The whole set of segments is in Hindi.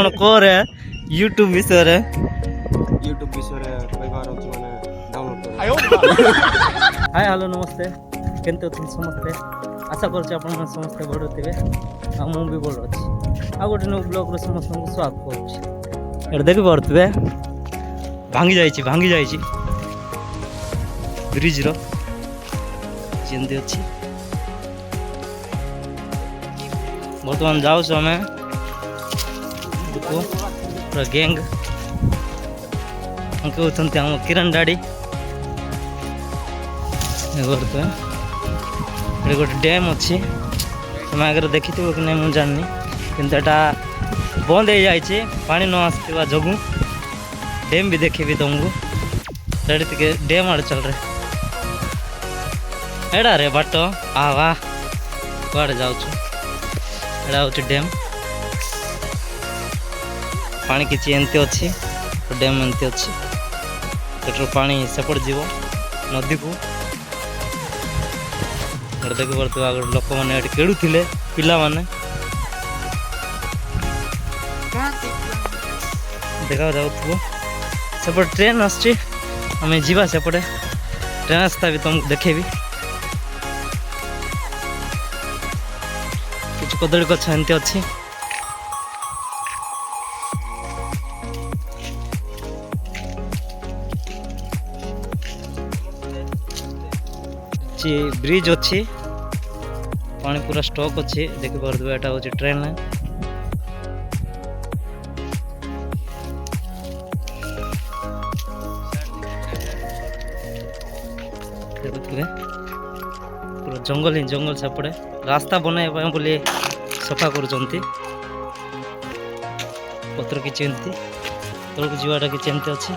कौन कोरे यूट्यूब विषय रे कहबार अछि माने डाउनलोड हाय हेलो नमस्ते केनते तुम समस्ते आशा करछि आपण समस्ते भल थिबे आ मु भी भल अछि आ गोटे नो ब्लॉग रो समस्त को स्वागत करछि एटा देखि परतबे भांगी जाइछि ब्रिज रो जेंदी अछि वर्तमान जाउ समय देखो पूरा गैंग हमके होतंते हम किरण डाडी गोटे डैम अच्छी तुम आगे देखी कि नहीं मुझे जाननी किंतु एटा बंद हो जाए पानी न आसवा जगू डैम भी देखेबी तुमको टे डैम आड़े चल रहे एड़ा रे बाट आ वाह कड़े जाऊँ एड़ा हूँ डैम पानी किसी एमती अच्छी डैम एमती अच्छी सेठर पानी सेपट जीव नदी को देखी पड़ता लोक मैंने खेलुले पिला माने देखा जाऊ सेपटे ट्रेन आसमें जीवा सेपटे ट्रेन रास्ता भी तुमको देखेबी किसी कदली गछ एमती अच्छी ब्रिज अच्छी पानी पूरा स्टॉक अच्छी देखी पारे एटा हूँ ट्रेन लाइन देखुए पूरा जंगल ही जंगल सेपटे रास्ता बनवाई बोली सफा कर पत्र किसी एमती तौक जीवाटा किसी एमती अच्छी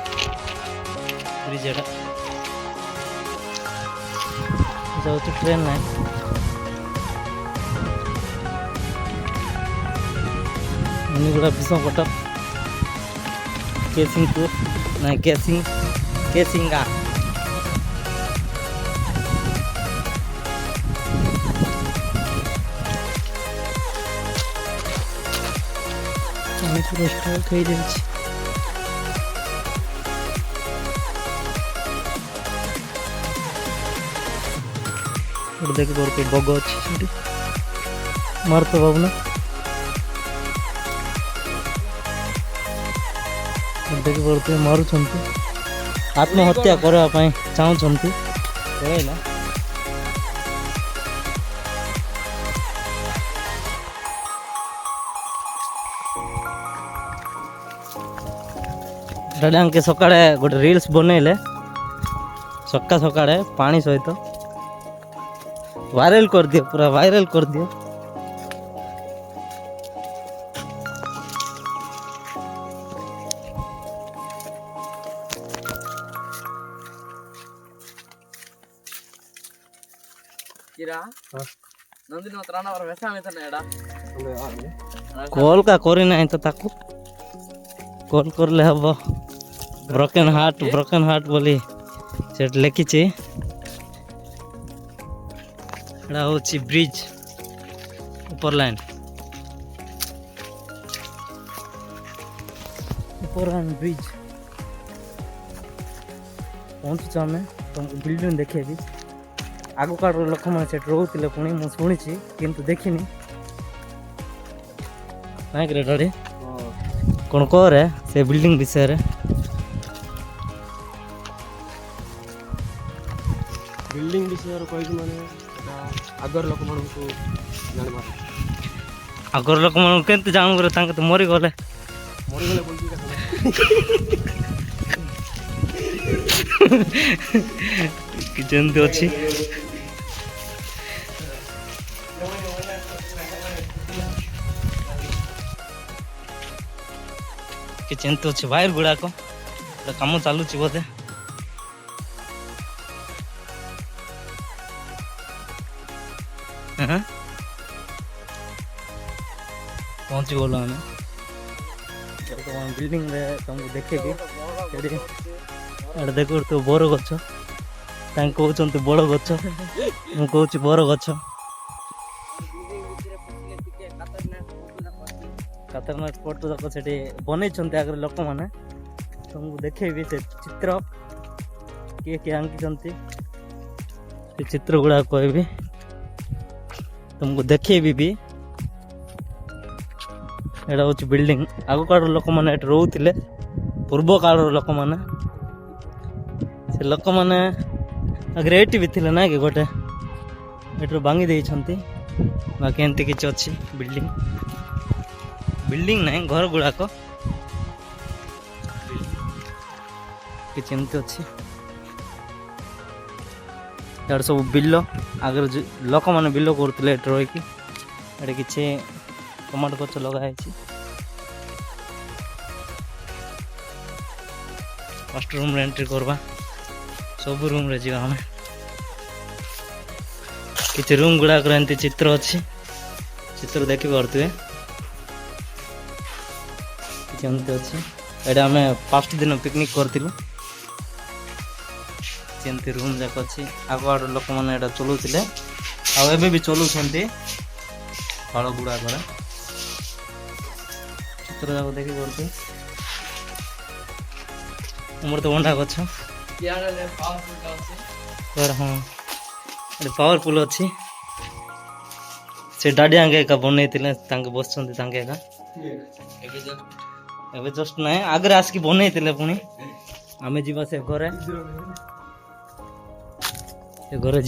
ब्रिज एटा जाऊँ ट्रेन लाइन मुनिगुड़ा विषमकटक केसिंगपुर ना केसिंगा पूरा स्टॉक हो जाए देखी पारे बग अच्छी मार तो बाबू ना देखी पारे मारुंट आत्महत्या करने चाहूँगी कहला डाडी के सका गोटे रील्स बनइले सका सका पानी सहित वायरल कर दियो पूरा वायरल कर दियो कॉल का करी ना तो ताकू कॉल करले हम ब्रोकन हार्ट बोली से लिखी हूँ ब्रिज ऊपर लाइन ब्रिज पहुँचुच आम तुमको बिल्डिंग देखेबी आग काड़ लोक मैंने रोते पुणी मुझे शुणी किंतु देखनी नाइक रे डाडी कौन कह रे से बिल्डिंग विषय रे कह माने आगर लोक मान आगर लोक मान के जानू करे तो मरी गले किचन तो अच्छी किचन तो अच्छे वायर गुड़ाक कम चलुच बोधे पहुँची गलु आम बिल्डिंग तुमको देखेबी देख तो बर गच कहते बड़ गच मुझे बर गच खतरनाक फोटो जाक सेठी बनैछन्ते आगर लोक माने तुमको देखेबी से चित्र किए किए आंकिछन्ते से चित्र गुड़ा कहबी तुमको देखेबी भी एटा हूँ बिल्डिंग आग काल लोक मैंने रोते पूर्व काल लोक मैंने से लोक मैंने आगे एटी भी थे ना कि गोटे एटर भांगी देइछन्ते बाकी एमती किसी अच्छी बिल्डिंग बिल्डिंग ना घर गुड़ाक किसी एमती अच्छी यार सब बिल आगे लोक मैंने बिल करते रहीकि ये किसी टमाटो गच लगाई फर्स्ट रूम एंट्री करवा सब रूम रे जीवा हमें किसी रूम गुड़ाक एमती चित्र अच्छी चित्र देखी पारे किसी एमती अच्छी ये आम 5 दिन पिकनिक करूँ एमती रूम जाक अच्छी आग आड़ लोक मैंने चलाऊे आबे भी चलाउंट फल गुड़ाक चित्र जाक देखी पारे मोर तो अंडा गछ हाँ पावरफुल अच्छी से डाडी आगे एका बनई बस जस्ट ना आगे आसिक बनई पुणी आम जा से घरे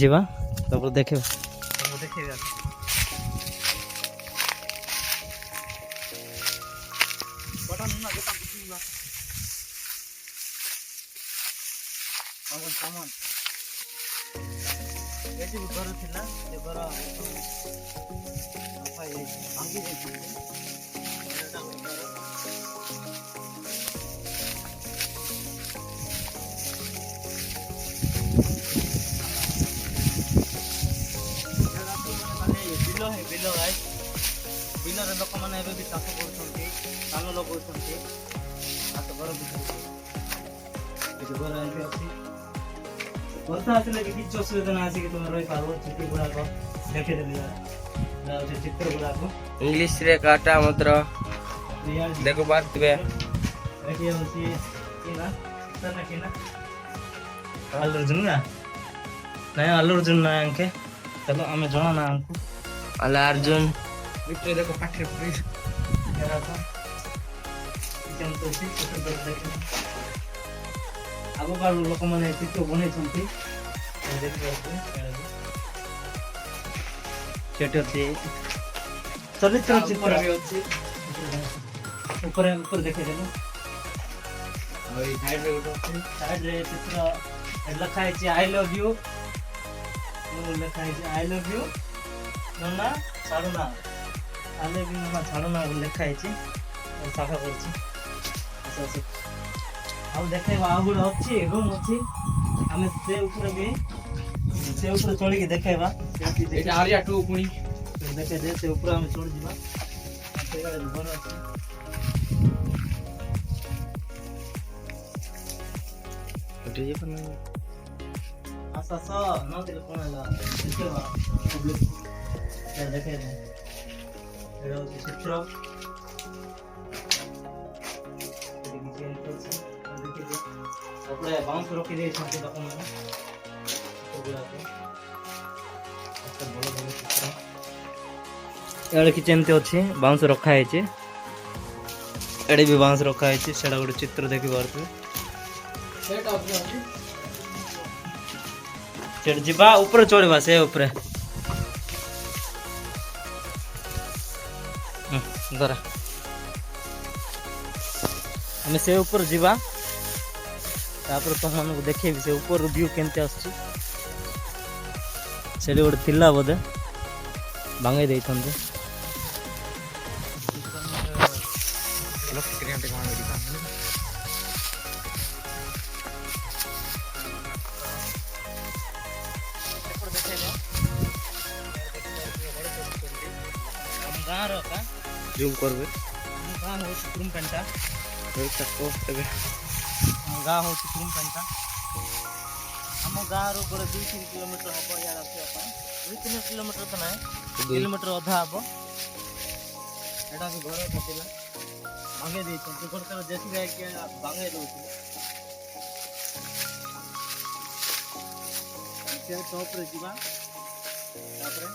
जावा देखे सामान ये घर थिला ये घर भांगी बिल है बिल गाय बिल लोक मैंने भी चाष कर धान लगे घर अच्छी वर्षा आसले किसी असुविधा ना आसिक तुम रही पार चित्र गुड़ाक देखेदेली चित्र गुड़ाक इंग्लिश रे काटा मात्र देखो बात बे अल्लू अर्जुन ना नहीं अल्लू अर्जुन ना अंके चलो आम जना ना हमको अल्ला अर्जुन मित्र देखो पाठे आग काल लोक मैंने चित्र बनई चरित्र चित्र ऊपर ऊपर देखे साइड रे चित्र लिखाई आई लव यू लिखाई आई लव यू नन्ना छाड़ना आई लव यू नन्ना छाड़ना लिखाई साफा कर देखे गुड़ा अच्छी रूम अच्छी आम से ऊपर भी से ऊपर चढ़ के देखेबा देखे दे से ऊपर आम चढ़ जावा घर अच्छी आसा सा न दिल कोन है देखेबा पब्लिक देखे दे एरो चित्र बाउंस रखी दे किसी एमती अच्छी बाउंस रखाई एडे भी बाउंस रखाई से गोटे चित्र देखी पारे जा ऊपर चढ़वा से ऊपर धरा आम से ऊपर जीवा तुम मानक देखे से ऊपर व्यू केमती आसुची गोटे थिला बोधे भांगे दे जूम करबे गाँ हो तुरुमपेंटा गाँ हूँ तुरुमपेंटा आम गाँव रू 2-3 किलोमीटर हम यार आसपा 2-3 किलोमीटर तो ना किलोमीटर अधा हम एटा घर कटिला ଭାଙ୍ଗେଇ ଦେଇଛନ୍ତି ଗୋଟେ ଥର ଜେସିବି ଆଇକି ଭାଙ୍ଗେଇ ଦଉଛି ସେ ଟପରେ ଯିବା ତାପରେ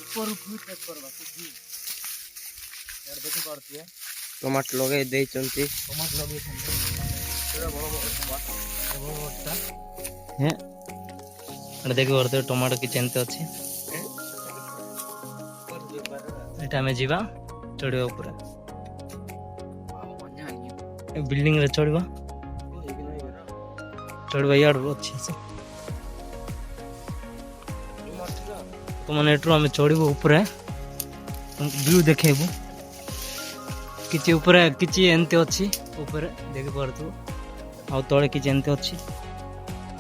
ଉପରକୁ ଚେକ୍ କରିବା यार देखि पारती है टमाटर लगे देइचंती टमाटर लगे छंदे पूरा बड़ बड़टा है अरे देखि पारते टमाटर की चेंते अछि एटा में जीवा चढ़िया ऊपर बिल्डिंग रे चढ़वा यार अच्छे से तो मन एट्रो हमें चढ़बो ऊपर तुमको व्यू देखेबो किछि ऊपर किछि एंते अछि ऊपर देखि परतु आ तळे किछि एंते अछि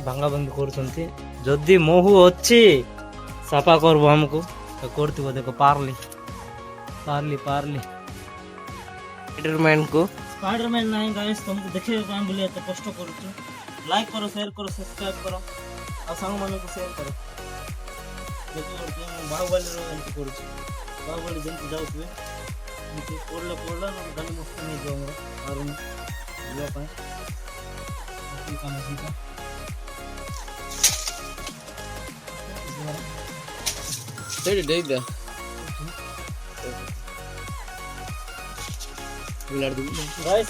भांगा भांगी करछंती जदी मोहु अछि साफा करबो हमको तो करतु देखो पारली स्पाइडरमैन नहीं गाइस तुमको देखे काम बोले तो कष्ट करछु लाइक करो शेयर करो सब्सक्राइब करो आ संग मन को शेयर करो देखो बाहुबली रो एंते करछु बाहुबली जंतु जाउतबे पड़ला गाड़ी मस्त नहीं जो हमरा और लिया पाए ये काम सीधा सेडी दे दे गाइस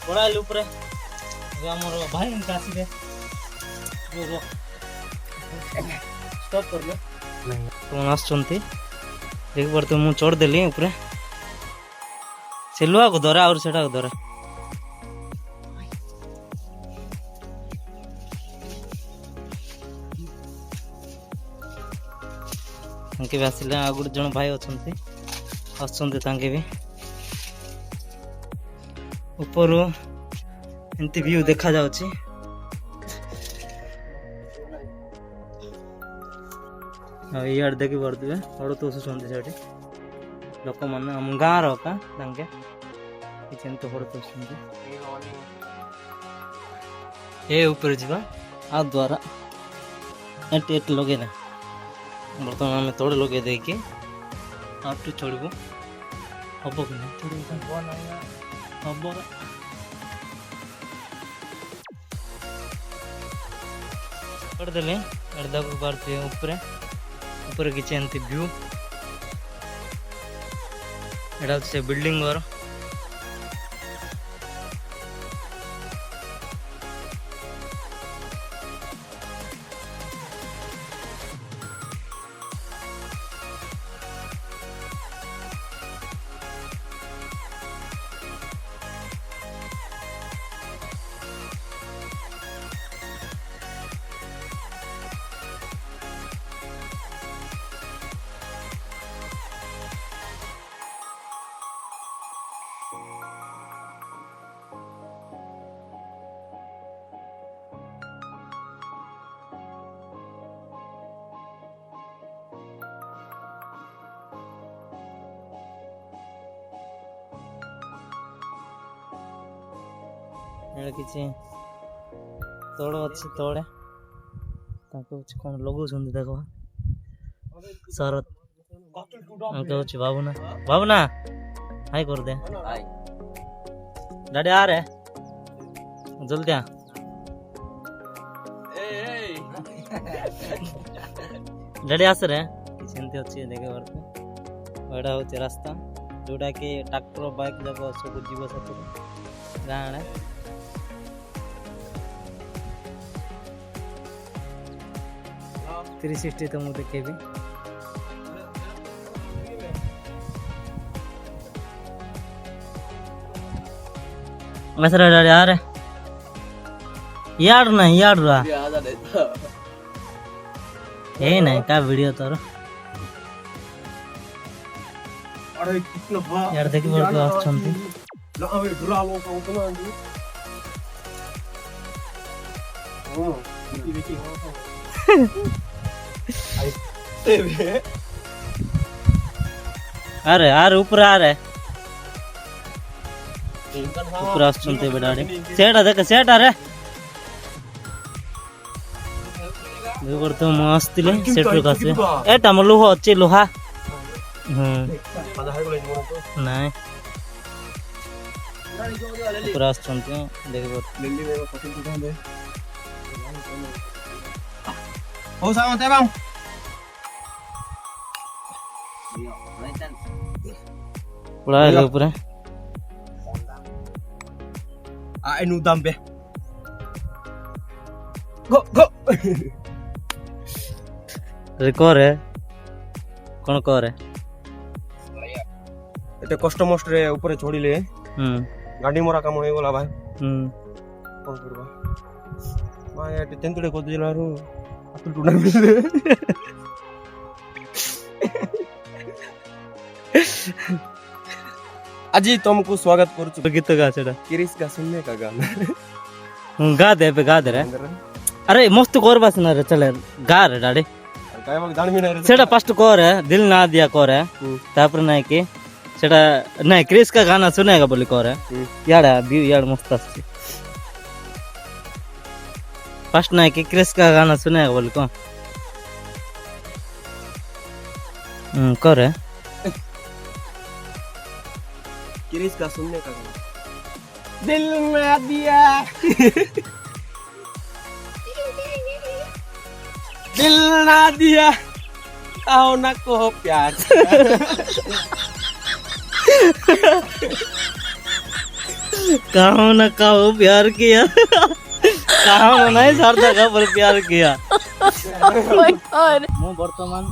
पड़ा ऊपर हमर भाई इनका आसीबे जो स्टॉप कर लो नहीं तो आछंती देख परते मु चढ़ देली ऊपर से लुआ को धरा और सेटा को धरा तांके भी आसिले आ गुड जण भाई अछंती आछंती तांके भी ऊपर एंती व्यू देखा जाउची आ यार देखि परतबे और तो सुसंती सेठी लोक मन हम गाँ रो का तांके किचन तो हड़ तो सुनते ए ऊपर जीवा आ द्वारा एट लगे ना बर्तमान आम तोड़े लगे देके आटू छोड़बो हम कि नहीं हम छोड़ देले अर्धा को बारते ऊपर किसी एंती व्यू एटा से बिल्डिंग घर किसी तोड़ अच्छी तोड़े कौन लगो देखो शरत बाबूना हाय कर दे डैडी आ रहे जल्दी आ डैडी आस रहे किसी अच्छी देखे एटा हूँ रास्ता जोटा कि ट्रैक्टर बाइक जाक सब जीव से गाँव 360 तो मुझे देखेबी मैसरा यार यार नहीं यार रहा ये नहीं का वीडियो तोर यार देखि बड़ आछंती अरे यार ऊपर आ रहे ऊपर आछंती बेडाडी सेटा देख सेटा रे देखो तो मस्त ले सेटर कासे एटा म लोहा अच्छे लोहा नहीं ପୁରା ଆସୁଛନ୍ତି ଦେଖିବ। ହଉ ସାଙ୍ଗ ତେ ବାମ୍ ପୁରା ହେଲେ ଉପରେ ଏନୁ ଦାମ୍ ବେ ଗୋ ଗୋ ରେ କରେ କ'ଣ କରେ ଏତେ କଷ୍ଟ ମଷ୍ଟରେ ଉପରେ ଚଢ଼ିଲେ ଗାଣ୍ଡି ମରା କାମ ହେଇଗଲା ଭାଇ କ'ଣ କରିବା ଭାଇ ଏଠି ତେନ୍ତୁଳି କରିଦେଲାରୁ ହାତ ଟୁଣା ମିଳିଲେ ଆଜି ତମକୁ ସ୍ୱାଗତ କରୁଛୁ ଗୀତ ଗା ସେଟା କିରିଶ କା ସୁନନେ କା ଗାନା गा दे ଏବେ गा दे रे अरे मस्त करबा सिना रे चले गा रे डाडी ଗାଇବାକୁ ଜାଣିବି ନାହିଁ ରେ सेटा फर्स्ट करे दिल ना दिया करे तापर नहीं कि सेटा नहीं क्रिस का गाना सुनेगा बोली करे याडा व्यू याड मस्त आछी फर्स्ट नहीं कि क्रिस का गाना सुनेगा बोली को करे किरिश का सुनने का गाना दिल ना दिया दिल ना दिया आओ ना को प्यार कहो ना कहो प्यार किया कहो नहीं सारदा का पर प्यार किया मु वर्तमान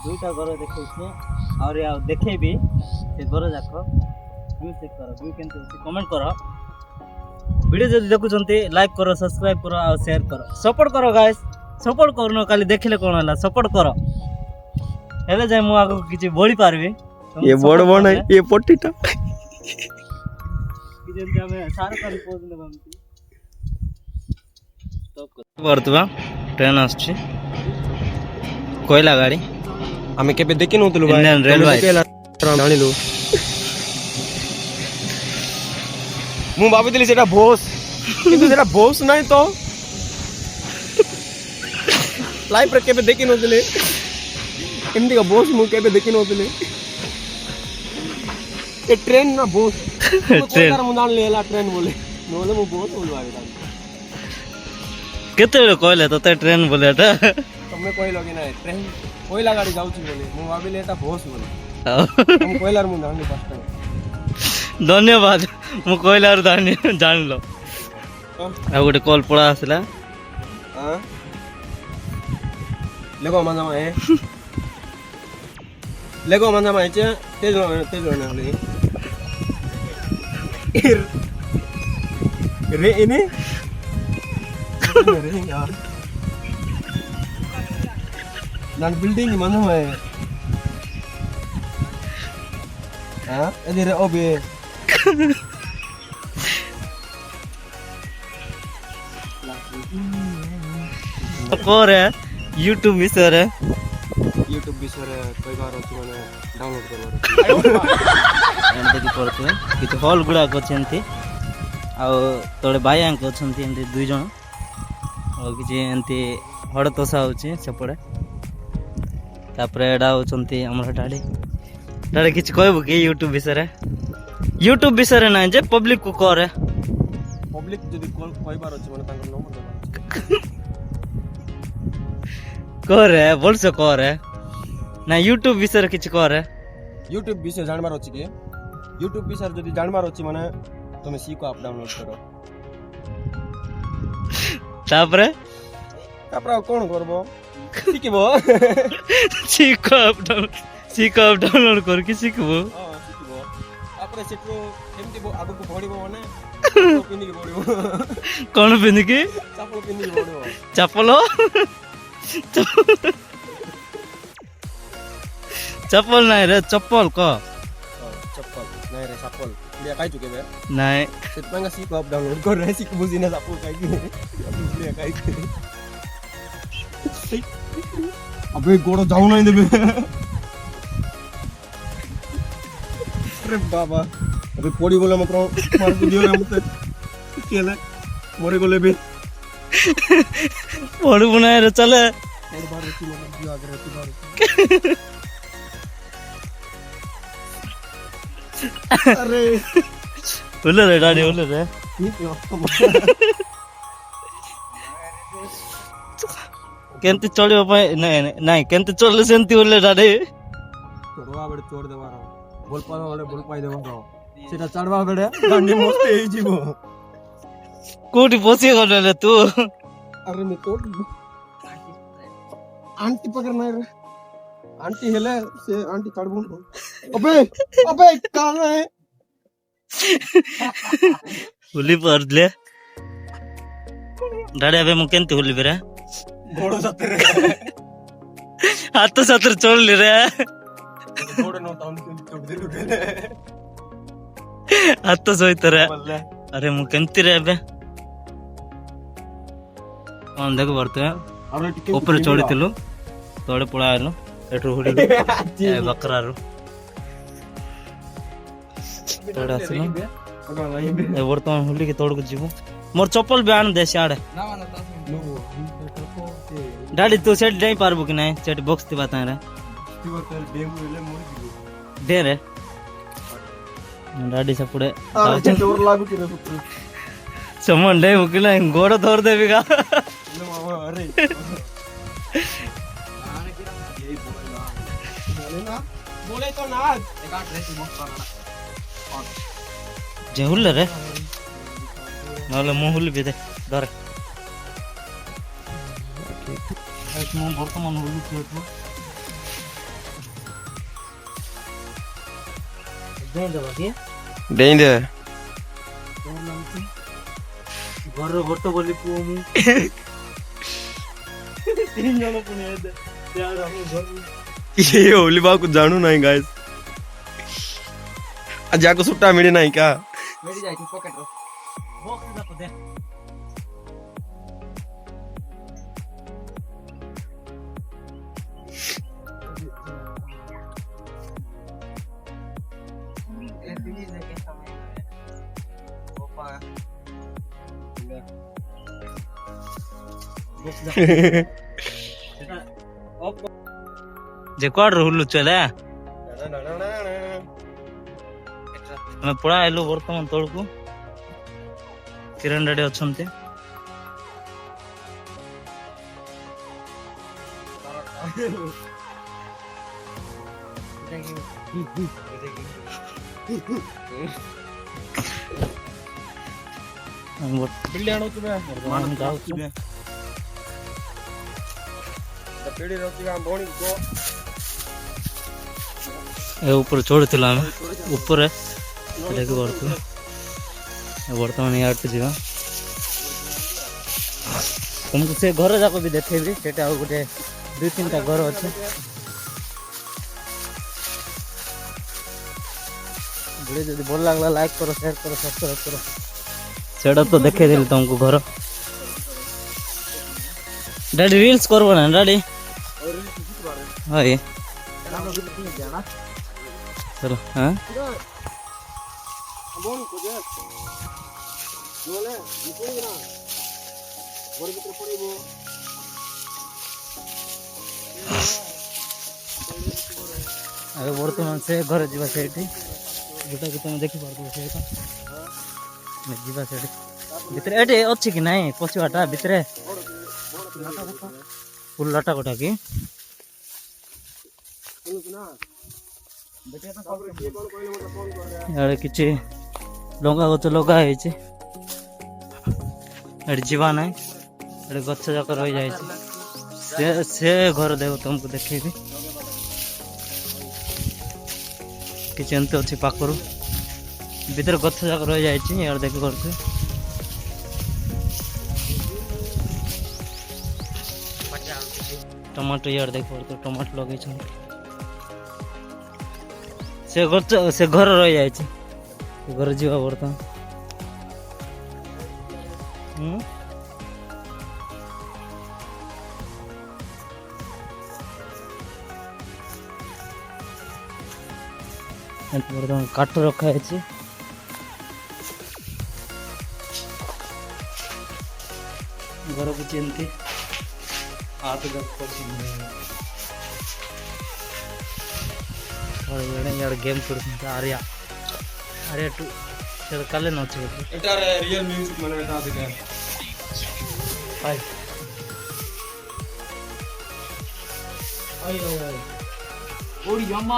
दुईटा घर देखैछि और या देखेबी से घर जाको व्यू चेक करो व्यू केनते होछि कमेंट करो वीडियो जदि देखुछंती लाइक करो सब्सक्राइब करो और शेयर करो सपोर्ट करो गाइस सपोर्ट करनो खाली देखिले कोन होला सपोर्ट करो हेले जाय मु आगो किछि बोली पारबी ये बड़ बड़ ये पट्टीटा कि जेंति हमें सारा कर पोज लेबंती स्टॉप कर वर्तवा ट्रेन आछी कोयला गाड़ी आमे केबे देखि नथलु भाई इंडियन रेलवे जानिलु मु भाबितली सेटा बोस किंतु सेटा बोस नाही तो लाइफ रे केबे देखि नथले एमदी का बोस मु केबे देखि नथले ए ट्रेन ना बोस ट्रेन मु जान लेला ट्रेन बोले नोले मु बोस बोलवा केते कहले तो ट्रेन बोलेटा तमे कहलो कि नाही ट्रेन कोयला गाड़ी जाउची बोले मु भाबिले एटा बोस बोले हम कोयलार मु जान फर्स्ट टाइम धन्यवाद मु कहलार जान लो आ गोटे कॉल पड़ा आसला हां लेगो मंजा माए लेगो मंजा माए चे तेज ना ले रे इने रे यार नान बिल्डिंग मंजा माए हां एदिरे ओबे कोरे YouTube विषय YouTube विषय कोई बार होती माने डाउनलोड करबार एंते की करते किछ हॉल गुडा कोछंती आ तोळे भाई अंक कोछंती एंते दुई जण और किछ एंते हड़ तोसा होची सेपड़े तापरे एडा होचंती हमर डाडी डाडी किछ कहबो कि YouTube विषय YouTube विषय ना जे पब्लिक को करे पब्लिक जदी कोई बार होची माने तांकर नंबर देबा करे बोल से करे ना YouTube विषय किछ करे YouTube विषय जानबार अछि के YouTube विषय जदी जानबार अछि माने तमे सीको आप डाउनलोड करो तापरे कोन करबो सिखबो सीको आप डाउनलोड कर कि सिखबो हां सिखबो तापरे सेटो एमती आगु को पढिबो माने पिन्नी के पढिबो कोन पिन्नी के चप्पल पिन्नी के पढिबो चप्पलो चप्पल नहीं रे चप्पल को चप्पल नहीं रे चप्पल लिया काई चुके बे नहीं सेट पंगा सी को आप डाउनलोड कर रहे सी को बुझिना चप्पल काई के लिया काई के अबे गोड़ो जाऊ नहीं देबे अरे बाबा अबे पड़ी बोले मत मार दियो रे मते केले मोरे गोले बे पड़ू बनाए रे चले और बार होती मतलब दियो आगे रहती बार अरे ಹುಲ್ಲರೆ ಡಾಡಿ ಹುಲ್ಲರೆ କେମିତି ଚଳିବା ପାଇଁ ନାଇଁ ନାଇଁ କେମିତି ଚଳିଲେ ସେମିତି ହୁଲେ ଡାଡି ଚଢବା ବେଡେ ଚୋର ଦେବାର ଭଲ ପାଇବା ବେଡେ ଭଲ ପାଇ ଦେବାର ସେଟା ଚଢବା ବେଡେ ଗାଣ୍ଡି ମସ୍ତି ହେଇଯିବ କୋଉଠି ବସି ଗଲେ ତୁ अरे मैं तो आंटी पकड़ नहीं रहे आंटी हिले से आंटी चढ़बू अबे अबे कहां है ಹುಲಿ ಪರ್ದ್ಲೆ ಡಾಡಿ ಅಬೆ ಮು ಕೆಂತಿ ಹುಲಿ ಬೇರೆ घोड़ो सतरे ಹತ್ತು ಸತ್ರ ಚೋಳ್ಲಿ ರೇ घोड़े नो टाउन के चोट दे लुटे ಹತ್ತು ಸೋಯ್ತಾರೆ ಅರೆ ಮು ಕೆಂತಿ ರೇ ಅಬೆ ଦେଖ ବರ್ತವೆ ଉପରେ ଚଢିଥିଲୁ ତଳେ ପଳା ଆଇଲୁ ଏଠୁ ହୁଡିଲୁ ବକରାରୁ ତଳେ ଆସିଲୁ ଏ ବର୍ତ୍ତମାନ ହୁଲିକି ତଳକୁ ଯିବୁ ମୋର ଚପଲ ବି ଆଣୁ ଦେ ସିଆଡେ ଡାଡି ତୁ ସେଠି ଯାଇ ପାରିବୁ କି ନାଇଁ ସେଠି ବକ୍ସ ଥିବା ତାରେ ଦେ ରେ ଡାଡି ସେପଟେ ସମନ ଡେଇବୁ କି ନାଇଁ ଗୋଡ ଧରିଦେବି ଗା अरे बोले तो ना ଯେ ହୁଲେ ରେ ନହେଲେ ମୁଁ ହୁଲି ବି ଦେ ଧରେ ମୁଁ ବର୍ତ୍ତମାନ ହୁଲୁଛି ଏଠୁ ଦେଇଦେବା କି डेंग दे ଘରର ଗୋଟେ ବୋଲି ପୁଅ ମୁଁ तीन जन पुणे यार हम घर ये होली बा कुछ जानू नहीं गाइस आज जाको सुट्टा मिले नहीं क्या मेरी जाई थी पॉकेट रो बॉक्स ना दे ଯେ କୁଆଡେ ହୁଲୁ ଚଲେ ଆମେ ପଳା ଆଇଲୁ ବର୍ତ୍ତମାନ ତଳକୁ କିରଣ ଡାଡି ଅଛନ୍ତି बिल्ली आनो तुबे मान जाओ तुबे पेड़ी रोटी का बोणी को ଏ ଉପରେ ଚଢୁଥିଲୁ ଆମେ ଉପରେ ଦେଖି ପାରୁଥିଲୁ ବର୍ତ୍ତମାନ ଇଆଡ଼କୁ ଯିବା ତମକୁ ସେ ଘର ଯାକ ବି ଦେଖେଇବି ସେଟା ଆଉ ଗୋଟେ 2-3ଟା ଘର ଅଛି ଭିଡ଼ିଓ ଯଦି ଭଲ ଲାଗିଲା ଲାଇକ୍ କର ସେୟାର କର ସବସ୍କ୍ରାଇବ କର ସେଟା ତ ଦେଖେଇଦେଲି ତମକୁ ଘର ଡାଡି ରିଲ୍ସ କରବ ନା ଡାଡି ହଁ चलो हाँ अरे बर्तमान से घर जीवा से जोटा कि तुम देखी पार जीवा से भितर एटे अच्छी कि नहीं पछुआटा भितर फुल लाटा कोटा की यार किसी लंका गच लगा जीवा ना गच जाक रही जाए से घर देव तुमको देखेबी किसी एमती अच्छी पाखर भीतर गच जाक रही जाए यार देख करते टमाटो यार देख पार टमाटो लगे से घर रही जाए घर जीवा बर्तमान बर्तमान काठ रखा है घर को चिंती हाथ गेम आर्या 2 সেটা কালে নচ্ছে এটার রিয়েল মিউজিক মানে এটা দেখে ভাই ওড়ি জামা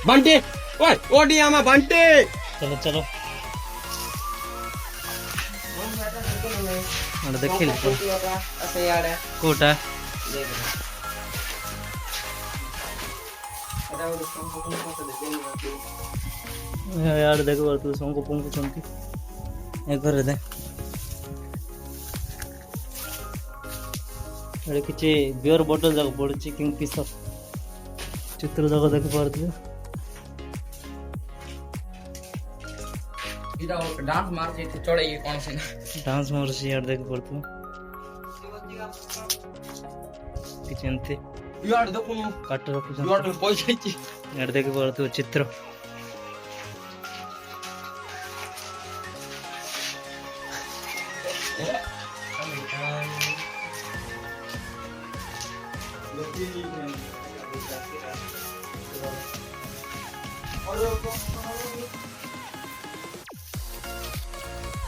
বান্টি ওই ওডি আমা বান্টি চলো চলো ওটা দেখিলি তো আছে ইয়ারে কোটা দেখ এটা ওর সম্পূর্ণ কথা দেখেন यार देखो तू सोंको पंकु चंकी एक करे दे अरे किछि बियर बोतल जाक पड़छि किंग पिसर चित्र जाक देख पारथि इदा डांस मार जे चढ़े ये कौन से डांस मोरछि यार देख पड़थि किचनते यार देखो काट रखु यार पैसा ची यार देख पारथि चित्र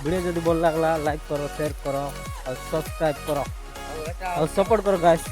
वीडियो जब भल लगला लाइक करो शेयर करो और सब्सक्राइब करो और सपोर्ट करो गाइस।